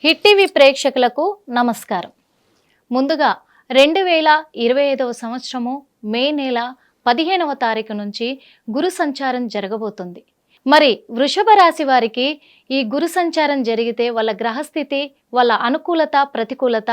Hit TV ప్రేక్షకులకు నమస్కారం. ముందుగా 2025వ సంవత్సరము మే నెల 15వ తారీఖు నుంచి గురు సంచారం జరగబోతుంది. మరి వృషభ రాశి వారికి ఈ గురు సంచారం జరిగితే వాళ్ళ గ్రహస్థితి, వాళ్ళ అనుకూలత, ప్రతికూలత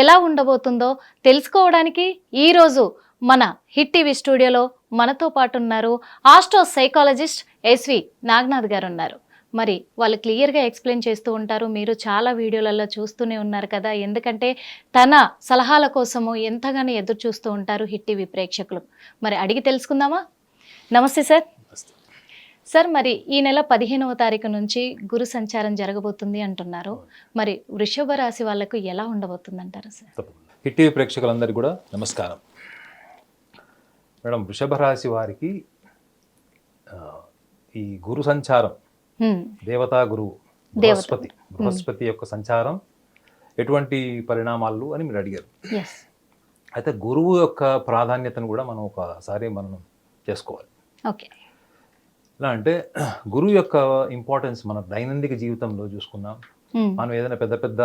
ఎలా ఉండబోతుందో తెలుసుకోవడానికి ఈరోజు మన హిట్ టీవీ స్టూడియోలో మనతో పాటు ఉన్నారు ఆస్ట్రో సైకాలజిస్ట్ ఎస్వి నాగనాథ్ గారు ఉన్నారు. మరి వాళ్ళు క్లియర్గా ఎక్స్ప్లెయిన్ చేస్తూ ఉంటారు. మీరు చాలా వీడియోలలో చూస్తూనే ఉన్నారు కదా, ఎందుకంటే తన సలహాల కోసము ఎంతగానో ఎదురు చూస్తూ ఉంటారు హిట్ టీవీ ప్రేక్షకులు. మరి అడిగి తెలుసుకుందామా? నమస్తే సార్. సార్, మరి ఈ నెల 15వ తారీఖు నుంచి గురు సంచారం జరగబోతుంది అంటున్నారు. మరి వృషభ రాశి వాళ్ళకు ఎలా ఉండబోతుంది అంటారు సార్? హిట్ టీవీ ప్రేక్షకులందరికీ కూడా నమస్కారం. మేడం, వృషభ రాశి వారికి ఈ గురు సంచారం, దేవతా గురువు బృహస్పతి యొక్క సంచారం ఎటువంటి పరిణామాలు అని మీరు అడిగారు. అయితే గురువు యొక్క ప్రాధాన్యతను కూడా మనం ఒకసారి మనం చేసుకోవాలి. ఎలా అంటే గురువు యొక్క ఇంపార్టెన్స్ మన దైనందిక జీవితంలో చూసుకున్నాం. మనం ఏదైనా పెద్ద పెద్ద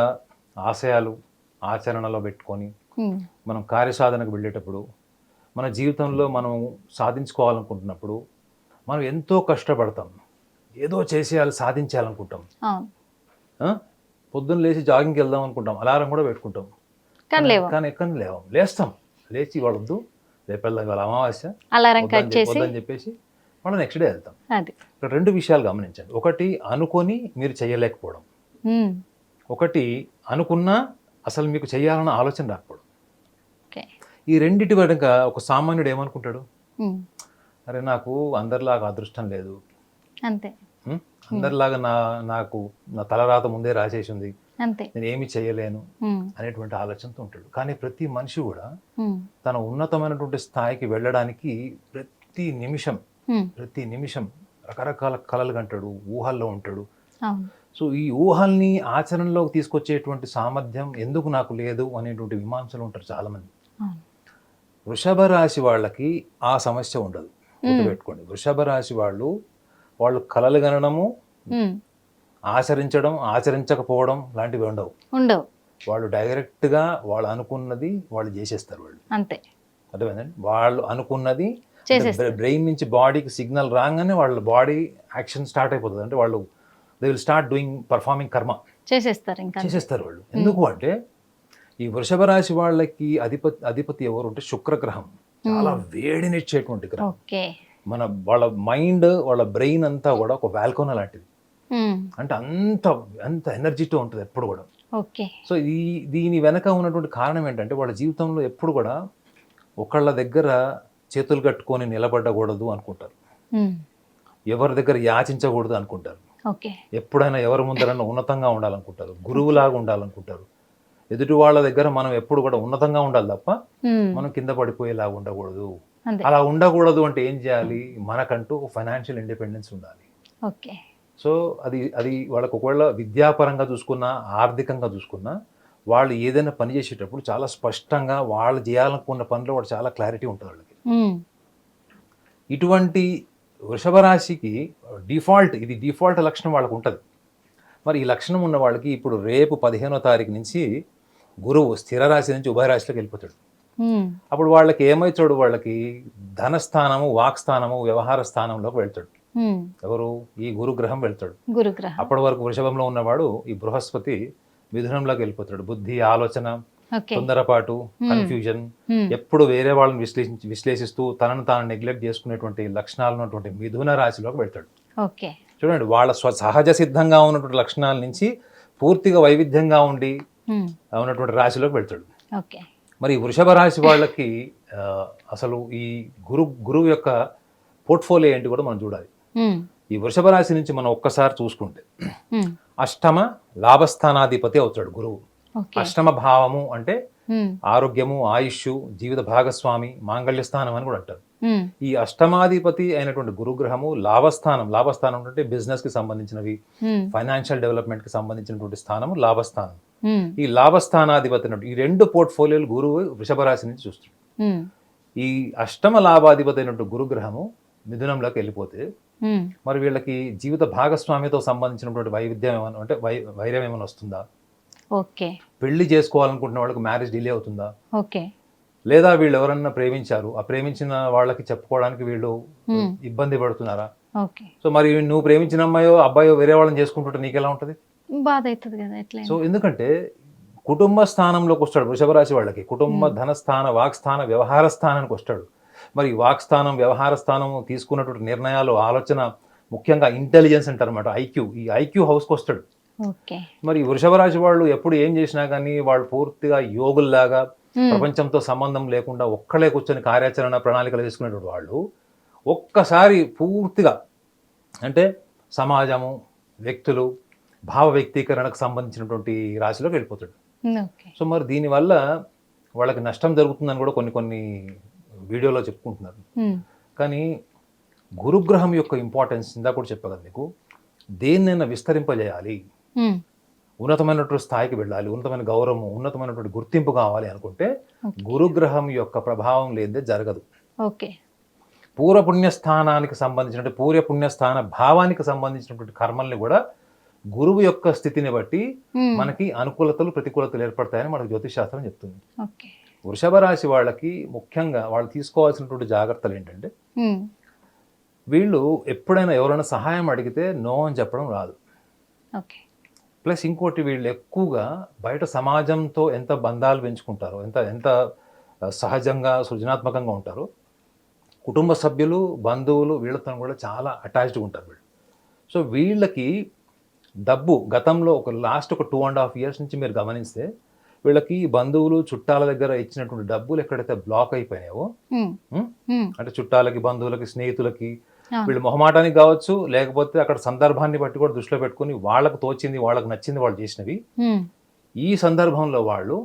ఆశయాలు ఆచరణలో పెట్టుకొని మనం కార్యసాధనకు వెళ్ళేటప్పుడు, మన జీవితంలో మనం సాధించుకోవాలనుకుంటున్నప్పుడు మనం ఎంతో కష్టపడతాం, ఏదో చేసేయాలి, సాధించాలనుకుంటాం. పొద్దున్న లేచి జాగింగ్కి వెళ్దాం అనుకుంటాం, అలారం కూడా పెట్టుకుంటాం, కానీ ఎక్కడ లేస్తాం, లేచి వాడొద్దు రేపు వెళ్దాం, వాళ్ళ అమావాస్య వద్దని చెప్పేసి మనం నెక్స్ట్ డే వెళ్తాం. ఇక్కడ రెండు విషయాలు గమనించండి. ఒకటి, అనుకొని మీరు చేయలేకపోవడం. ఒకటి, అనుకున్నా అసలు మీకు చేయాలన్న ఆలోచన రాకపోవడం. ఈ రెండిటి వెనుక ఒక సామాన్యుడు ఏమనుకుంటాడు? అరే, నాకు అందరిలాగా అదృష్టం లేదు, అంతే, అందరిలాగా నాకు నా తలరాత ముందే రాసేసింది, నేను ఏమి చేయలేను అనేటువంటి ఆలోచనతో ఉంటాడు. కానీ ప్రతి మనిషి కూడా తన ఉన్నతమైనటువంటి స్థాయికి వెళ్ళడానికి ప్రతి నిమిషం రకరకాల కలలు కంటాడు, ఊహల్లో ఉంటాడు. సో ఈ ఊహల్ని ఆచరణలోకి తీసుకొచ్చేటువంటి సామర్థ్యం ఎందుకు నాకు లేదు అనేటువంటి మీమాంసలు ఉంటారు చాలా మంది. వృషభ రాశి వాళ్ళకి ఆ సమస్య ఉండదు, గుర్తుపెట్టుకోండి. వృషభ రాశి వాళ్ళు కలలు కనడము, ఆచరించకపోవడం లాంటివి ఉండవు. వాళ్ళు డైరెక్ట్ గా వాళ్ళు అనుకున్నది వాళ్ళు చేసేస్తారు. వాళ్ళు అంతే, అర్థమైందండి. వాళ్ళు అనుకున్నది బ్రెయిన్ నుంచి బాడీకి సిగ్నల్ రాగానే వాళ్ళ బాడీ యాక్షన్ స్టార్ట్ అయిపోతుంది. అంటే వాళ్ళు they will start doing performing కర్మ చేసేస్తారు వాళ్ళు. ఎందుకు అంటే ఈ వృషభ రాశి వాళ్ళకి అధిపతి ఎవరు అంటే శుక్రగ్రహం. చాలా వేడినిచ్చేటువంటి గ్రహం. వాళ్ళ మైండ్, వాళ్ళ బ్రెయిన్ అంతా కూడా ఒక వాల్కోనా లాంటిది. అంటే అంత ఎనర్జీతో ఉంటుంది ఎప్పుడు కూడా. సో దీని వెనక ఉన్నటువంటి కారణం ఏంటంటే వాళ్ళ జీవితంలో ఎప్పుడు కూడా ఒకళ్ళ దగ్గర చేతులు కట్టుకొని నిలబడకూడదు అనుకుంటారు, ఎవరి దగ్గర యాచించకూడదు అనుకుంటారు, ఎప్పుడైనా ఎవరి ముందరైనా ఉన్నతంగా ఉండాలనుకుంటారు, గురువులాగా ఉండాలనుకుంటారు. ఎదుటి వాళ్ళ దగ్గర మనం ఎప్పుడు కూడా ఉన్నతంగా ఉండాలి తప్ప మనం కింద పడిపోయేలాగా ఉండకూడదు. అలా ఉండకూడదు అంటే ఏం చేయాలి? మనకంటూ ఫైనాన్షియల్ ఇండిపెండెన్స్ ఉండాలి. సో అది వాళ్ళకు ఒకవేళ విద్యాపరంగా చూసుకున్నా, ఆర్థికంగా చూసుకున్నా, వాళ్ళు ఏదైనా పని చేసేటప్పుడు చాలా స్పష్టంగా వాళ్ళు చేయాలనుకున్న పనిలో వాళ్ళు చాలా క్లారిటీ ఉంటుంది వాళ్ళకి. ఇటువంటి వృషభ రాశికి డిఫాల్ట్ లక్షణం వాళ్ళకు ఉంటుంది. మరి ఈ లక్షణం ఉన్న వాళ్ళకి ఇప్పుడు రేపు 15వ తారీఖు నుంచి గురువు స్థిర రాశి నుంచి ఉభయరాశిలోకి వెళ్ళిపోతాడు. అప్పుడు వాళ్ళకి ఏమవుతాడు? వాళ్ళకి ధనస్థానము, వాక్స్థానము, వ్యవహార స్థానంలోకి వెళ్తాడు. ఎవరు? ఈ గురుగ్రహం వెళ్తాడు. అప్పటి వరకు వృషభంలో ఉన్నవాడు ఈ బృహస్పతి మిథునంలోకి వెళ్ళిపోతాడు. బుద్ధి, ఆలోచన, తొందరపాటు, కన్ఫ్యూజన్, ఎప్పుడు వేరే వాళ్ళని విశ్లేషిస్తూ తనను తాను నెగ్లెక్ట్ చేసుకునేటువంటి లక్షణాలు ఉన్నటువంటి మిథున రాశిలోకి వెళ్తాడు. చూడండి, వాళ్ళ సహజ సిద్ధంగా ఉన్నటువంటి లక్షణాల నుంచి పూర్తిగా వైవిధ్యంగా ఉండి ఉన్నటువంటి రాశిలోకి వెళ్తాడు. మరి వృషభ రాశి వాళ్ళకి అసలు ఈ గురువు యొక్క పోర్ట్ఫోలియో ఏంటి కూడా మనం చూడాలి. ఈ వృషభ రాశి నుంచి మనం ఒక్కసారి చూసుకుంటే అష్టమ లాభస్థానాధిపతి అవుతాడు గురువు. అష్టమ భావము అంటే ఆరోగ్యము, ఆయుష్, జీవిత భాగస్వామి, మాంగళ్య స్థానం అని కూడా అంటారు. ఈ అష్టమాధిపతి అయినటువంటి గురుగ్రహము లాభస్థానం అంటే బిజినెస్ కి సంబంధించినవి, ఫైనాన్షియల్ డెవలప్మెంట్ కి సంబంధించినటువంటి స్థానము లాభస్థానం. ఈ లాభస్థానాధిపతి ఈ రెండు పోర్ట్ఫోలియోలు గురువు వృషభ రాశి నుంచి చూస్తాడు. ఈ అష్టమ లాభాధిపతి అయినటువంటి గురుగ్రహము మిథునంలోకి వెళ్ళిపోతే మరి వీళ్ళకి జీవిత భాగస్వామితో సంబంధించినటువంటి వైవిధ్యం ఏమైనా అంటే వైరం ఏమైనా వస్తుందా? ఓకే. పెళ్లి చేసుకోవాలనుకుంటున్న వాళ్ళకి మ్యారేజ్ డిలే అవుతుందా, ఓకే. లేదా వీళ్ళు ఎవరన్నా ప్రేమించారు, ఆ ప్రేమించిన వాళ్ళకి చెప్పుకోవడానికి వీళ్ళు హ్మ్. ఇబ్బంది పడుతున్నారా? ఓకే. సో మరి నువ్వు ప్రేమించిన అమ్మాయో అబ్బాయో వేరే వాళ్ళని చేసుకుంటుంటే నీకెలా ఉంటుంది? బాధ అవుతుంది కదా సో ఎట్లయినా. ఎందుకంటే కుటుంబ స్థానంలోకి వస్తాడు వృషభ రాశి వాళ్ళకి, కుటుంబ ధనస్థాన వాక్స్థాన వ్యవహార స్థానానికి వస్తాడు. మరి ఈ వాక్స్థానం వ్యవహార స్థానం తీసుకున్నటువంటి నిర్ణయాలు ఆలోచన, ముఖ్యంగా ఇంటెలిజెన్స్ అంటారు అనమాట, ఐక్యూ, ఈ ఐక్యూ హౌస్కి వస్తాడు. ఓకే. మరి ఈ వృషభ రాశి వాళ్ళు ఎప్పుడు ఏం చేసినా కానీ వాళ్ళు పూర్తిగా యోగుల్లాగా ప్రపంచంతో సంబంధం లేకుండా ఒక్కలే కూర్చొని కార్యాచరణ ప్రణాళికలు తీసుకునేటువంటి వాళ్ళు ఒక్కసారి పూర్తిగా అంటే సమాజము, వ్యక్తులు, భావ వ్యక్తీకరణకు సంబంధించినటువంటి రాశిలోకి వెళ్ళిపోతాడు. ఓకే. సో మరి దీనివల్ల వాళ్ళకి నష్టం జరుగుతుందని కూడా కొన్ని కొన్ని వీడియోలో చెప్పుకుంటున్నారు. కానీ గురుగ్రహం యొక్క ఇంపార్టెన్స్ ఇందాక కూడా చెప్పగలను మీకు. దేన్నైనా విస్తరింపజేయాలి, ఉన్నతమైనటువంటి స్థాయికి వెళ్ళాలి, ఉన్నతమైన గౌరవం, ఉన్నతమైనటువంటి గుర్తింపు కావాలి అనుకుంటే గురుగ్రహం యొక్క ప్రభావం లేనిదే జరగదు. ఓకే. పూర్వపుణ్యస్థానానికి సంబంధించినటువంటి పూర్వపుణ్యస్థాన భావానికి సంబంధించినటువంటి కర్మల్ని కూడా గురువు యొక్క స్థితిని బట్టి మనకి అనుకూలతలు ప్రతికూలతలు ఏర్పడతాయని మనకు జ్యోతిష్ శాస్త్రం చెప్తుంది. ఓకే. వృషభ రాశి వాళ్ళకి ముఖ్యంగా వాళ్ళు తీసుకోవాల్సినటువంటి జాగ్రత్తలు ఏంటంటే, వీళ్ళు ఎప్పుడైనా ఎవరైనా సహాయం అడిగితే నో అని చెప్పడం రాదు. ఓకే. ప్లస్ ఇంకోటి, వీళ్ళు ఎక్కువగా బయట సమాజంతో ఎంత బంధాలు పెంచుకుంటారో, ఎంత ఎంత సహజంగా సృజనాత్మకంగా ఉంటారో, కుటుంబ సభ్యులు, బంధువులు వీళ్ళతో కూడా చాలా అటాచ్డ్గా ఉంటారు వీళ్ళు. సో వీళ్ళకి డబ్బు గతంలో ఒక లాస్ట్ ఒక 2.5 years నుంచి మీరు గమనిస్తే వీళ్ళకి బంధువులు చుట్టాల దగ్గర ఇచ్చినటువంటి డబ్బులు ఎక్కడైతే బ్లాక్ అయిపోయాయో, అంటే చుట్టాలకి, బంధువులకి, స్నేహితులకి, వీళ్ళు మొహమాటానికి కావచ్చు, లేకపోతే అక్కడ సందర్భాన్ని బట్టి కూడా దృష్టిలో పెట్టుకుని వాళ్ళకు తోచింది, వాళ్ళకు నచ్చింది వాళ్ళు చేసినవి, ఈ సందర్భంలో వాళ్ళు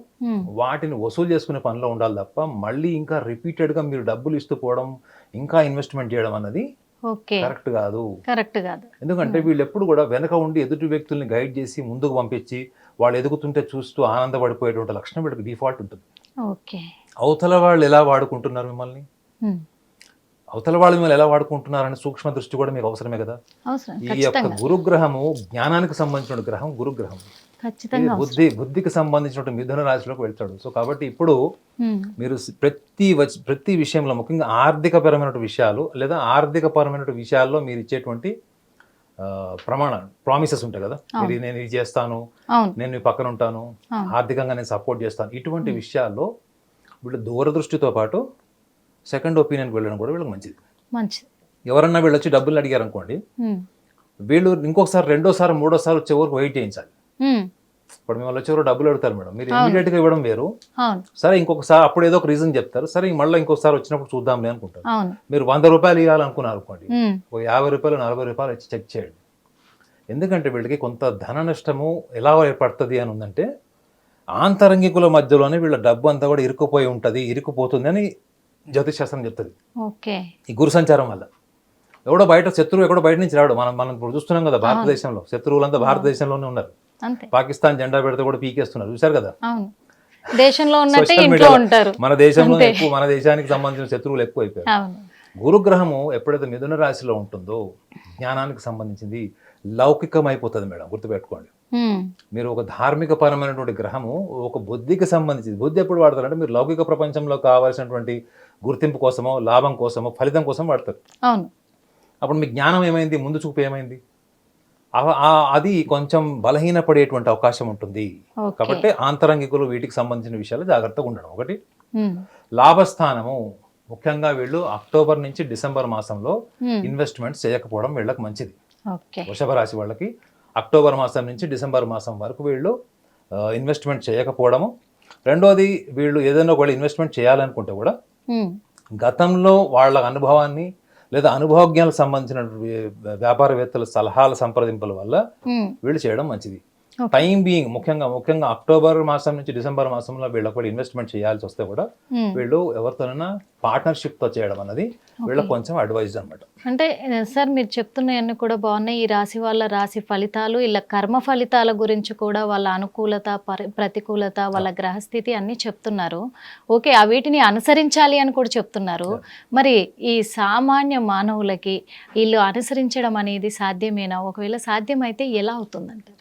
వాటిని వసూలు చేసుకునే పనిలో ఉండాలి తప్ప మళ్ళీ ఇంకా రిపీటెడ్గా మీరు డబ్బులు ఇస్తూ పోవడం, ఇంకా ఇన్వెస్ట్మెంట్ చేయడం అన్నది కరెక్ట్ కాదు. ఎందుకంటే వీళ్ళు ఎప్పుడు కూడా వెనక ఉండి ఎదుటి వ్యక్తుల్ని గైడ్ చేసి ముందుకు పంపించి వాళ్ళు ఎదుగుతుంటే చూస్తూ ఆనందపడిపోయేటువంటి లక్షణం వీళ్ళకి డిఫాల్ట్ ఉంటుంది. అవతల వాళ్ళు ఎలా వాడుకుంటున్నారు మిమ్మల్ని, అవతల వాళ్ళు మిమ్మల్ని ఎలా వాడుకుంటున్నారని సూక్ష్మ దృష్టి కూడా మీకు అవసరమే కదా. ఈ యొక్క గురుగ్రహము జ్ఞానానికి సంబంధించిన గ్రహం, గురుగ్రహం బుద్ధికి సంబంధించిన మిథున రాశిలోకి వెళ్తాడు. సో కాబట్టి ఇప్పుడు మీరు ప్రతి విషయంలో, ముఖ్యంగా ఆర్థికపరమైన విషయాలు లేదా ఆర్థికపరమైన విషయాల్లో మీరు ఇచ్చేటువంటి ప్రమాణాలు, ప్రామిసెస్ ఉంటాయి కదా, మీరు నేను ఇది చేస్తాను, నేను మీ పక్కన ఉంటాను, ఆర్థికంగా నేను సపోర్ట్ చేస్తాను, ఇటువంటి విషయాల్లో వీళ్ళు దూరదృష్టితో పాటు సెకండ్ ఒపీనియన్కి వెళ్ళడం కూడా వీళ్ళకి మంచిది. ఎవరన్నా వీళ్ళు వచ్చి డబ్బులు అడిగారు అనుకోండి, వీళ్ళు ఇంకొకసారి, రెండోసారి, మూడోసారి వచ్చే వరకు వెయిట్ చేయించాలి. ఇప్పుడు మిమ్మల్ని వచ్చేవారు డబ్బులు అడుగుతారు మేడం, మీరు ఇమీడియట్ గా ఇవ్వడం వేరు. సరే ఇంకొకసారి అప్పుడు ఏదో ఒక రీజన్ చెప్తారు, సరే మళ్ళీ ఇంకొకసారి వచ్చినప్పుడు చూద్దాంలే అనుకుంటారు. మీరు 100 రూపాయలు ఇవ్వాలనుకున్నారు అనుకోండి, ఒక 50 రూపాయలు, 40 రూపాయలు ఇచ్చి చెక్ చేయండి. ఎందుకంటే వీళ్ళకి కొంత ధన నష్టము ఎలా ఏర్పడుతుంది అని ఉందంటే, ఆంతరంగికుల మధ్యలోనే వీళ్ళ డబ్బు అంతా కూడా ఇరుక్కుపోతుంది అని జ్యోతిషాస్త్రం చెప్తుంది. ఈ గురు సంచారం వల్ల ఎవడో బయట శత్రువు ఎక్కడో బయట నుంచి రాడు. మనం ఇప్పుడు చూస్తున్నాం కదా, భారతదేశంలో శత్రువులంతా భారతదేశంలోనే ఉన్నారు. పాకిస్తాన్ జెండా పెడితే కూడా పీకేస్తున్నారు, చూసారు కదా. మన దేశంలో ఎక్కువ, మన దేశానికి సంబంధించిన శత్రువులు ఎక్కువ అయిపోయారు. గురుగ్రహము ఎప్పుడైతే మిథున రాశిలో ఉంటుందో జ్ఞానానికి సంబంధించింది లౌకికం అయిపోతుంది మేడం, గుర్తుపెట్టుకోండి. మీరు ఒక ధార్మిక పరమైనటువంటి గ్రహము ఒక బుద్ధికి సంబంధించింది. బుద్ధి ఎప్పుడు వాడతారంటే మీరు లౌకిక ప్రపంచంలో కావాల్సినటువంటి గుర్తింపు కోసమో, లాభం కోసమో, ఫలితం కోసం వాడతారు. అప్పుడు మీ జ్ఞానం ఏమైంది, ముందు చూపు ఏమైంది, అది కొంచెం బలహీనపడేటువంటి అవకాశం ఉంటుంది. కాబట్టి ఆంతరంగికులు వీటికి సంబంధించిన విషయాలు జాగ్రత్తగా ఉండడం ఒకటి. లాభస్థానము ముఖ్యంగా వీళ్ళు అక్టోబర్ నుంచి డిసెంబర్ మాసంలో ఇన్వెస్ట్మెంట్స్ చేయకపోవడం వీళ్ళకి మంచిది. వృషభ రాశి వాళ్ళకి అక్టోబర్ మాసం నుంచి డిసెంబర్ మాసం వరకు వీళ్ళు ఇన్వెస్ట్మెంట్ చేయకపోవడము. రెండోది, వీళ్ళు ఏదైనా ఒకవేళ ఇన్వెస్ట్మెంట్ చేయాలనుకుంటే కూడా గతంలో వాళ్ళ అనుభవాన్ని లేదా అనుభవజ్ఞాలకు సంబంధించిన వ్యాపారవేత్తల సలహాల సంప్రదింపుల వల్ల వీళ్ళు చేయడం మంచిది. టైం బీయింగ్ ముఖ్యంగా అక్టోబర్ మాసం నుంచి డిసెంబర్ మాసంలో వీళ్ళకి కూడా ఇన్వెస్ట్మెంట్ చేయాల్సి వస్తే కూడా వీళ్ళు ఎవరితోనైనా పార్ట్నర్షిప్ తో చేయడం అనేది వీళ్ళకి కొంచెం అడ్వైజ్ అనమాట. అంటే సార్ మీరు చెప్తున్నాయన్నీ కూడా బాగున్నాయి. ఈ రాశి వాళ్ళ రాశి ఫలితాలు, ఇలా కర్మ ఫలితాల గురించి కూడా, వాళ్ళ అనుకూలత, ప్రతికూలత, వాళ్ళ గ్రహస్థితి అన్ని చెప్తున్నారు. ఓకే, వీటిని అనుసరించాలి అని కూడా చెప్తున్నారు. మరి ఈ సామాన్య మానవులకి వీళ్ళు అనుసరించడం అనేది సాధ్యమేనా? ఒకవేళ సాధ్యమైతే ఎలా అవుతుందంటారు?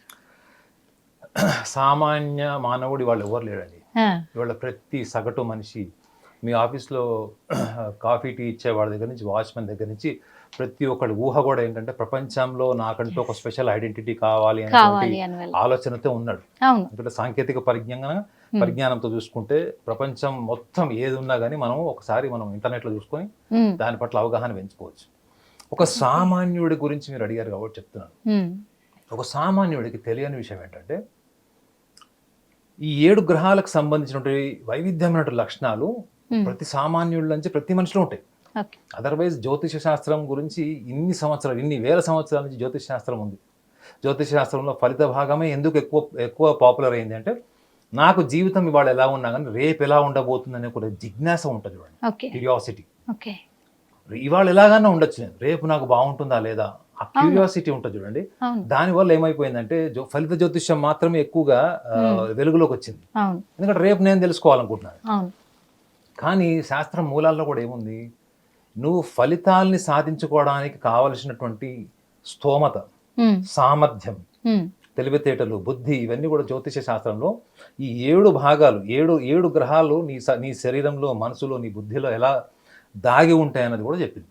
సామాన్య మానవుడి వాళ్ళు ఎవరు లేడండి. ఆ, ఇవాళ ప్రతి సగటు మనిషి మీ ఆఫీస్లో కాఫీ టీ ఇచ్చే వాళ్ళ దగ్గర నుంచి వాచ్మెన్ దగ్గర నుంచి ప్రతి ఒక్కడి ఊహ కూడా ఏంటంటే ప్రపంచంలో నాకంటూ ఒక స్పెషల్ ఐడెంటిటీ కావాలి అనేటువంటి అని వెళ్ళి ఆలోచనతో ఉన్నాడు. అవును. ఎందుకంటే సాంకేతిక పరిజ్ఞానంతో చూసుకుంటే ప్రపంచం మొత్తం ఏది ఉన్నా కానీ మనం ఒకసారి మనం ఇంటర్నెట్లో చూసుకొని ఉమ్, దాని పట్ల అవగాహన పెంచుకోవచ్చు. ఒక సామాన్యుడి గురించి మీరు అడిగారు కాబట్టి చెప్తున్నాను. ఉమ్, ఒక సామాన్యుడికి తెలియని విషయం ఏంటంటే ఈ 7 గ్రహాలకు సంబంధించినటువంటి వైవిధ్యమైనటువంటి లక్షణాలు ప్రతి సామాన్యుడి నుంచి ప్రతి మనిషిలో ఉంటాయి. ఓకే. అదర్వైజ్ జ్యోతిష శాస్త్రం గురించి ఇన్ని సంవత్సరాలు, ఇన్ని వేల సంవత్సరాల నుంచి జ్యోతిష శాస్త్రం ఉంది. జ్యోతిష శాస్త్రంలో ఫలిత భాగమే ఎందుకు ఎక్కువ పాపులర్ అయింది అంటే నాకు జీవితం ఇవాళ ఎలా ఉన్నా కానీ రేపు ఎలా ఉండబోతుంది అనే ఒక జిజ్ఞాస ఉంటుంది చూడండి, ఓకే. క్యూరియాసిటీ. ఓకే. ఇవాళ ఎలాగైనా ఉండొచ్చు, నేను రేపు నాకు బాగుంటుందా లేదా, ఆ క్యూరియాసిటీ ఉంటుంది చూడండి. అవును. దానివల్ల ఏమైపోయిందంటే ఫలిత జ్యోతిష్యం మాత్రమే ఎక్కువగా వెలుగులోకి వచ్చింది. అవును. ఎందుకంటే రేపు నేను తెలుసుకోవాలనుకుంటున్నాను. అవును. కానీ శాస్త్రం మూలాల్లో కూడా ఏముంది, నువ్వు ఫలితాల్ని సాధించుకోవడానికి కావలసినటువంటి స్తోమత, ఉమ్, సామర్థ్యం, ఉమ్, తెలివితేటలు, బుద్ధి, ఇవన్నీ కూడా జ్యోతిష శాస్త్రంలో ఈ 7 భాగాలు, 7 గ్రహాలు నీ శరీరంలో, మనసులో, నీ బుద్ధిలో ఎలా దాగి ఉంటాయన్నది కూడా చెప్పింది.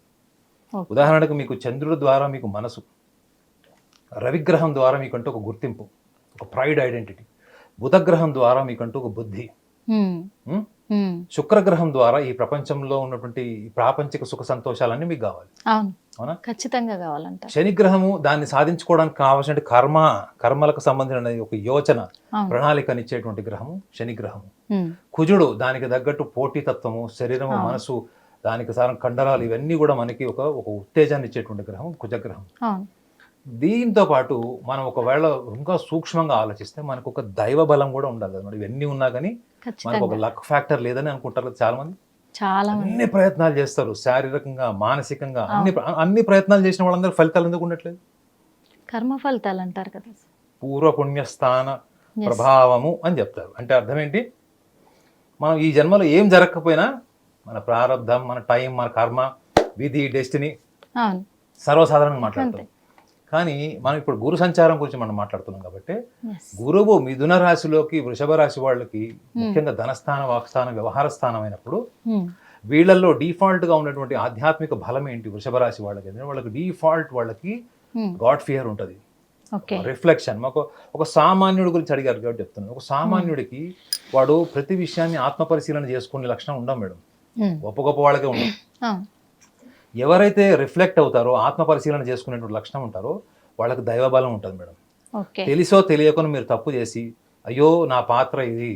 ఓకే. ఉదాహరణకు మీకు చంద్రుడి ద్వారా మీకు మనసు, రవిగ్రహం ద్వారా మీకంటూ ఒక గుర్తింపు, ఒక ప్రైడ్ ఐడెంటిటీ, బుధగ్రహం ద్వారా మీకంటూ ఒక బుద్ధి, ఉమ్, ఉం? ఉమ్, శుక్రగ్రహం ద్వారా ఈ ప్రపంచంలో ఉన్నటువంటి ఈ ప్రాపంచిక సుఖ సంతోషాలన్నీ మీకు కావాలి. అవును. అవునా? ఖచ్చితంగా కావాలంట. శనిగ్రహము దాన్ని సాధించుకోవడానికి కావాల్సిన కర్మలకు సంబంధించిన ఒక యోచన, అవును. ప్రణాళికనిచ్చేటువంటి గ్రహము శనిగ్రహము. ఉమ్, కుజుడు దానికి తగ్గట్టు పోటీతత్వము, శరీరము, మనసు, దానికి సారం కండరాలు, ఇవన్నీ కూడా మనకి ఒక ఉత్తేజాన్ని ఇచ్చేటువంటి గ్రహం కుజగ్రహం. అవును. దీంతో పాటు మనం ఒకవేళ ఇంకా సూక్ష్మంగా ఆలోచిస్తే మనకు ఒక దైవ బలం కూడా ఉండాలి. మరి ఇవన్నీ ఉన్నా కానీ మనకు ఒక ఖచ్చితంగా లక్ ఫ్యాక్టర్ లేదని అనుకుంటారు కదా చాలా మంది. చాలా మంది. అన్ని ప్రయత్నాలు చేస్తారు, శారీరకంగా, మానసికంగా, అన్ని ప్రయత్నాలు చేసిన వాళ్ళందరూ ఫలితాలు ఎందుకు ఉండట్లేదు? కర్మ ఫలితాలు అంటారు కదా. పూర్వపుణ్యస్థాన ప్రభావము అని చెప్తారు. అంటే అర్థం ఏంటి, మనం ఈ జన్మలో ఏం జరగకపోయినా మన ప్రారంధం, మన టైం, మన కర్మ, విధి, డెస్టినీ అవును. సర్వసాధారణంగా మాట్లాడతాం. కానీ మనం ఇప్పుడు గురు సంచారం గురించి మనం మాట్లాడుతున్నాం కాబట్టి Yes. గురువు మిథున రాశిలోకి, వృషభ రాశి వాళ్ళకి ముఖ్యంగా ధనస్థానం, వాక్స్థానం, వ్యవహార స్థానం అయినప్పుడు ఉమ్, వీళ్ళల్లో డిఫాల్ట్గా ఉన్నటువంటి ఆధ్యాత్మిక బలం ఏంటి వృషభ రాశి వాళ్ళకి అంటే వాళ్ళకి డిఫాల్ట్ వాళ్ళకి ఉమ్, గాడ్ ఫియర్ ఉంటుంది, ఓకే. రిఫ్లెక్షన్. మాకు ఒక సామాన్యుడి గురించి అడిగారు కాబట్టి చెప్తున్నాను. ఒక సామాన్యుడికి వాడు ప్రతి విషయాన్ని ఆత్మపరిశీలన చేసుకునే లక్షణం ఉండవు మేడం, ఉమ్, గొప్ప వాళ్ళకే ఉండవు. అవును. ఎవరైతే రిఫ్లెక్ట్ అవుతారో, ఆత్మపరిశీలన చేసుకునేటువంటి లక్షణం ఉంటారో వాళ్ళకి దైవబలం ఉంటుంది మేడం. ఓకే. తెలిసో తెలియకుండా మీరు తప్పు చేసి అయ్యో నా పాత్ర ఇది,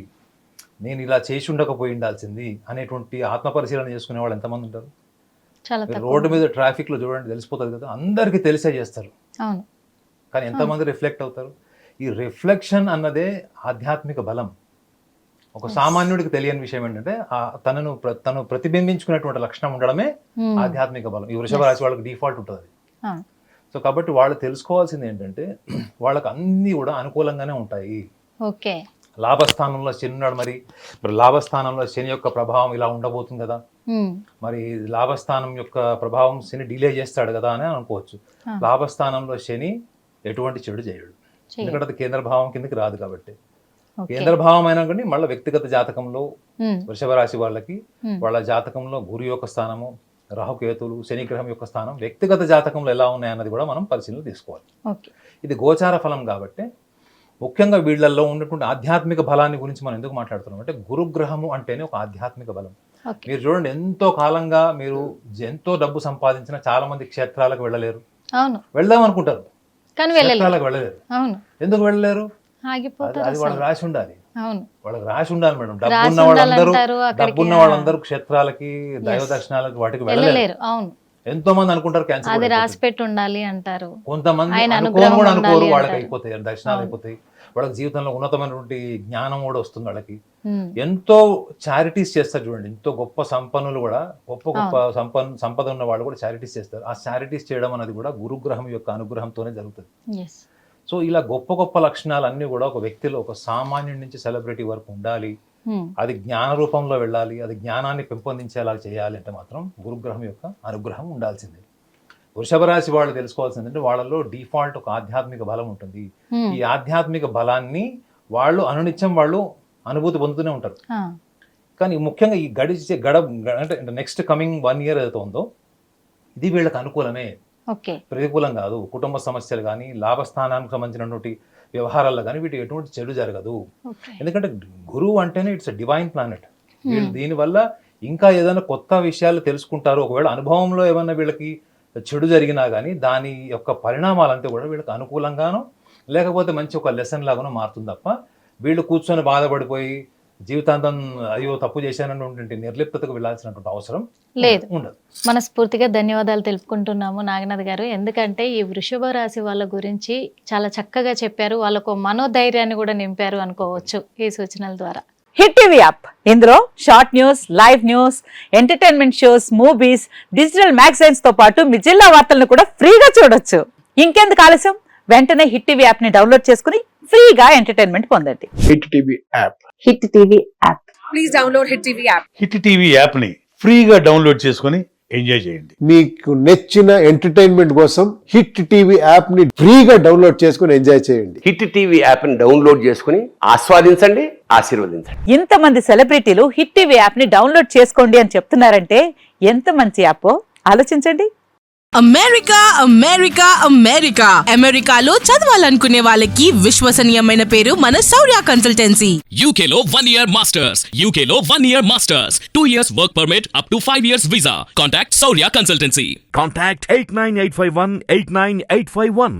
నేను ఇలా చేసి ఉండకపోయి ఉండాల్సింది అనేటువంటి ఆత్మపరిశీలన చేసుకునే వాళ్ళు ఎంతమంది ఉంటారు? చాలా మీరు తక్కువ. రోడ్డు మీద ట్రాఫిక్లో చూడండి తెలిసిపోతుంది కదా, అందరికీ తెలిసే చేస్తారు. అవును. కానీ ఎంతమంది రిఫ్లెక్ట్ అవుతారు? ఈ రిఫ్లెక్షన్ అన్నదే ఆధ్యాత్మిక బలం. ఒక సామాన్యుడికి తెలియని విషయం ఏంటంటే తను ప్రతిబింబించుకునేటువంటి లక్షణం ఉండడమే ఉమ్, ఆధ్యాత్మిక బలం. ఈ వృషభ రాశి వాళ్ళకి డిఫాల్ట్ ఉంటుంది. అవును. సో కాబట్టి వాళ్ళు తెలుసుకోవాల్సింది ఏంటంటే వాళ్ళకి అన్నీ కూడా అనుకూలంగానే ఉంటాయి. ఓకే. లాభస్థానంలో శని ఉన్నాడు, మరి లాభస్థానంలో శని యొక్క ప్రభావం ఇలా ఉండబోతుంది కదా, ఉమ్, మరి లాభస్థానం యొక్క ప్రభావం శని డిలే చేస్తాడు కదా అని అనుకోవచ్చు. లాభస్థానంలో శని ఎటువంటి చెడు చేయడు, ఎందుకంటే అది కేంద్ర భావం కిందకి రాదు కాబట్టి. ఓకే. కేంద్ర భావం అయినా కానీ మళ్ళీ వ్యక్తిగత జాతకంలో ఉమ్, వృషభ రాశి వాళ్ళకి వాళ్ళ జాతకంలో గురు యొక్క స్థానము, రాహుకేతులు, శనిగ్రహం యొక్క స్థానం వ్యక్తిగత జాతకంలో ఎలా ఉన్నాయన్నది కూడా మనం పరిశీలన తీసుకోవాలి. ఓకే. ఇది గోచార ఫలం కాబట్టి ముఖ్యంగా వీళ్ళల్లో ఉన్నటువంటి ఆధ్యాత్మిక బలాన్ని గురించి మనం ఎందుకు మాట్లాడుతున్నాం అంటే గురుగ్రహము అంటేనే ఒక ఆధ్యాత్మిక బలం. ఓకే. మీరు చూడండి, ఎంతో కాలంగా మీరు ఎంతో డబ్బు సంపాదించిన చాలా మంది క్షేత్రాలకు వెళ్ళలేరు. అవును. వెళ్దాం అనుకుంటారు కానీ వెళ్ళలేదు. క్షేత్రాలకు వెళ్ళలేరు. అవును. ఎందుకు వెళ్ళలేరు? ఆగిపోతారు. అది వాళ్ళకి రాసి ఉండాలి. అవును. వాళ్ళకి రాసి ఉండాలి మేడం. రాసి డబ్బున్న వాళ్ళందరూ ఉండాలంటారు అక్కడికి. డబ్బున్న వాళ్ళందరూ క్షేత్రాలకి, దైవ దర్శనాలకి వాటికి వెళ్ళలేరు. వెళ్ళలేరు. అవును. ఎంతో మంది అనుకుంటారు క్యాన్సర్ అది రాసి పెట్టి ఉండాలి అంటారు. కొంతమంది ఆయన అనుకోని అనుగ్రహం కూడా అనుకోరు, ఉండాలి వాళ్ళకి అంటారు. అయిపోతాయి, దర్శనాలు అయిపోతాయి, వాళ్ళకి జీవితంలో ఉన్నతమైనటువంటి జ్ఞానం కూడా వస్తుంది వాళ్ళకి. ఉమ్, ఎంతో చారిటీస్ చేస్తారు చూడండి, ఎంతో గొప్ప సంపన్నులు కూడా, గొప్ప సంపద ఉన్న వాళ్ళు కూడా చారిటీస్ చేస్తారు. ఆ చారిటీస్ చేయడం అనేది కూడా గురుగ్రహం యొక్క అనుగ్రహంతోనే జరుగుతుంది. yes. సో ఇలా గొప్ప లక్షణాలన్నీ కూడా ఒక వ్యక్తిలో, ఒక సామాన్యుడి నుంచి సెలబ్రిటీ వరకు ఉండాలి. ఉమ్, అది జ్ఞాన రూపంలో వెళ్ళాలి, అది జ్ఞానాన్ని పెంపొందించేలా చేయాలి అంటే మాత్రం గురుగ్రహం యొక్క అనుగ్రహం ఉండాల్సిందే. వృషభ రాశి వాళ్ళు తెలుసుకోవాల్సిందంటే వాళ్ళలో డిఫాల్ట్ ఒక ఆధ్యాత్మిక బలం ఉంటుంది. ఉమ్, ఈ ఆధ్యాత్మిక బలాన్ని వాళ్ళు అనునిత్యం వాళ్ళు అనుభూతి పొందుతూనే ఉంటారు. ఆ, కానీ ముఖ్యంగా ఈ అంటే నెక్స్ట్ కమింగ్ 1 year ఏదైతే ఉందో ఇది వీళ్ళకి అనుకూలమే, ఓకే. ప్రతికూలం కాదు. కుటుంబ సమస్యలు కానీ లాభస్థానానికి సంబంధించినటువంటి వ్యవహారాల్లో కానీ వీటి ఎటువంటి చెడు జరగదు. ఓకే. ఎందుకంటే గురువు అంటేనే ఇట్స్ డివైన్ ప్లానెట్. వీళ్ళు దీనివల్ల ఇంకా ఏదైనా కొత్త విషయాలు తెలుసుకుంటారు. ఒకవేళ అనుభవంలో ఏమన్నా వీళ్ళకి చెడు జరిగినా కానీ దాని యొక్క పరిణామాలంతా కూడా వీళ్ళకి అనుకూలంగానో లేకపోతే మంచి ఒక లెసన్ లాగానో మారుతుంది తప్ప వీళ్ళు కూర్చొని బాధపడిపోయి జీవితాంతం అయ్యో తప్పు చేశానటువంటి నిర్లిప్తతకు వెళ్ళాల్సినటువంటి అవసరం లేదు. ఉండదు. మనస్ఫూర్తిగా ధన్యవాదాలు తెలుపుకుంటున్నాము నాగనాథ్ గారు. ఎందుకంటే ఈ వృషభ రాశి వాళ్ళ గురించి చాలా చక్కగా చెప్పారు. వాళ్ళకు మనోధైర్యాన్ని కూడా నింపారు అనుకోవచ్చు ఈ సూచనల ద్వారా. హిట్ టీవీ యాప్, ఇందులో short news, live news, entertainment shows, movies, digital magazines తో పాటు మీ జిల్లా వార్తలను కూడా ఫ్రీగా చూడొచ్చు. ఇంకెందుకు ఆలస్యం, వెంటనే హిట్ టీవీ యాప్ ని డౌన్లోడ్ చేసుకుని ఫ్రీగా ఎంటర్టైన్మెంట్ పొందండి. Hit TV app. Hit TV app. Please download Hit TV app. Hit TV app ని ఫ్రీగా డౌన్లోడ్ చేసుకొని ఎంజాయ్ చేయండి. మీకు నచ్చిన ఎంటర్టైన్మెంట్ కోసం హిట్ టీవీ యాప్ ని ఫ్రీగా డౌన్లోడ్ చేసుకుని ఎంజాయ్ చేయండి. హిట్ టీవీ యాప్ ని డౌన్లోడ్ చేసుకుని ఆస్వాదించండి, ఆశీర్వదించండి. ఇంతమంది సెలబ్రిటీలు హిట్ టీవీ యాప్ ని డౌన్లోడ్ చేసుకోండి అని చెప్తున్నారంటే ఎంత మంచి యాప్ ఆలోచించండి. అమెరికా అమెరికాలో చదవాలనుకునే వాళ్ళకి విశ్వసనీయమైన పేరు మన శౌర్య కన్సల్టెన్సీ. UK లో 1 year masters. UK లో 1 year masters. 2 years work permit up to 5 years visa. Contact Saurya Consultancy. Contact 89851 89851.